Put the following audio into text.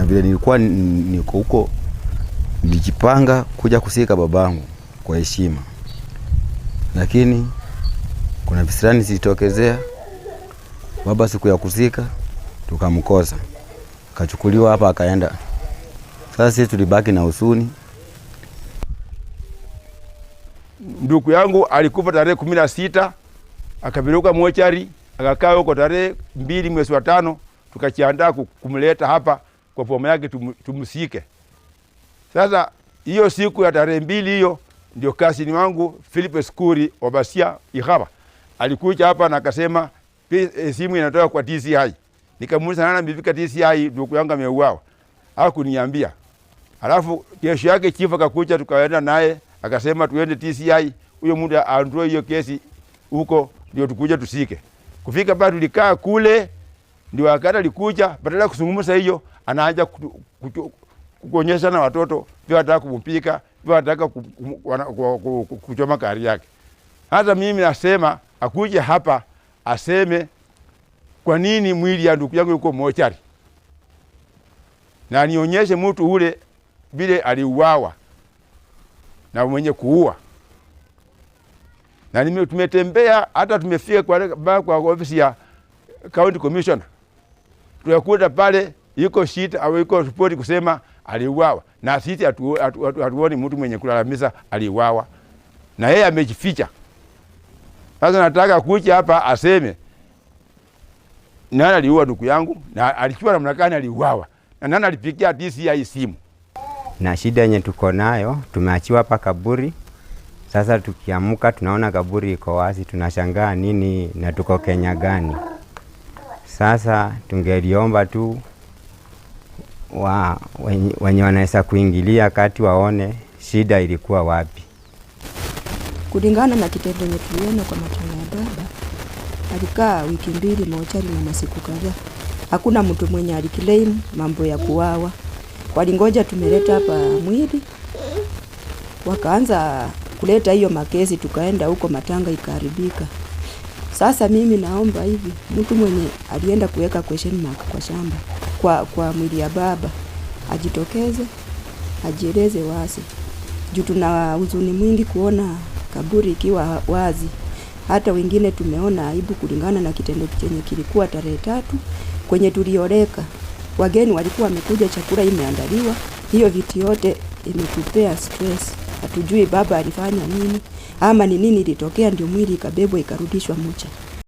vile nilikuwa niko huko, nilijipanga kuja kusika babangu kwa heshima. Lakini kuna visirani zilitokezea. Baba siku ya kuzika tukamkosa. Kachukuliwa hapa akaenda. Sasa sisi tulibaki na huzuni. Ndugu yangu alikufa tarehe 16, akapelekwa mochari, akakaa huko tarehe 2 mwezi wa 5, tukajiandaa kumleta hapa kwa boma yake tumsike. Sasa hiyo siku ya tarehe 2 hiyo ndio kasini wangu Philip Skuri Obasia Ihaba alikuja hapa na akasema simu inatoka kwa DCI. Nikamuuliza nani amefika DCI, ndugu yangu ameuawa. Hakuniambia. Alafu kesho yake chifu akakuja, tukaenda naye akasema tuende DCI, huyo mtu aandoe hiyo kesi huko ndio tukuje tusike. Kufika pale tulikaa kule, ndio wakati alikuja, badala ya kuzungumza hiyo anaanza kuonyesha na watoto vile anataka kumpika, vile anataka kuchoma gari yake. Hata mimi nasema akuje hapa aseme kwa nini mwili ya ndugu yangu yuko mochari, na nionyeshe mtu ule vile aliuawa na mwenye kuua. Na tumetembea hata tumefika kwa ofisi ya County Commissioner. Tukakuta pale yuko sheet au yuko report kusema aliuawa, na sisi hatuoni mtu mwenye kulalamisa aliuawa, na yeye amejificha. Sasa nataka kuja hapa aseme nani aliua ndugu yangu, na alikiwa namna gani aliuawa, na nani alipigia DCI simu. Na shida yenye tuko nayo, tumeachiwa hapa kaburi. Sasa tukiamka tunaona kaburi iko wazi, tunashangaa nini na tuko Kenya gani? Sasa tungeliomba tu wenye wanaweza kuingilia kati waone shida ilikuwa wapi. Kulingana na kitendo yenye tuliona kwa macho ya baba, alikaa wiki 2 mochari na masiku kadhaa. Hakuna mtu mwenye aliclaim mambo ya kuuawa. Walingoja tumeleta hapa mwili, wakaanza kuleta hiyo makesi, tukaenda huko matanga ikaharibika. Sasa mimi naomba hivi, mtu mwenye alienda kuweka question mark kwa shamba kwa mwili ya baba ajitokeze, ajieleze wazi. Juu tuna huzuni mwingi kuona kaburi ikiwa wazi. Hata wengine tumeona aibu kulingana na kitendo chenye kilikuwa tarehe 3 kwenye tulioleka. Wageni walikuwa wamekuja, chakula imeandaliwa, hiyo vitu yote imetupea stress. Hatujui baba alifanya nini ama ni nini ilitokea ndio mwili ikabebwa ikarudishwa mochari.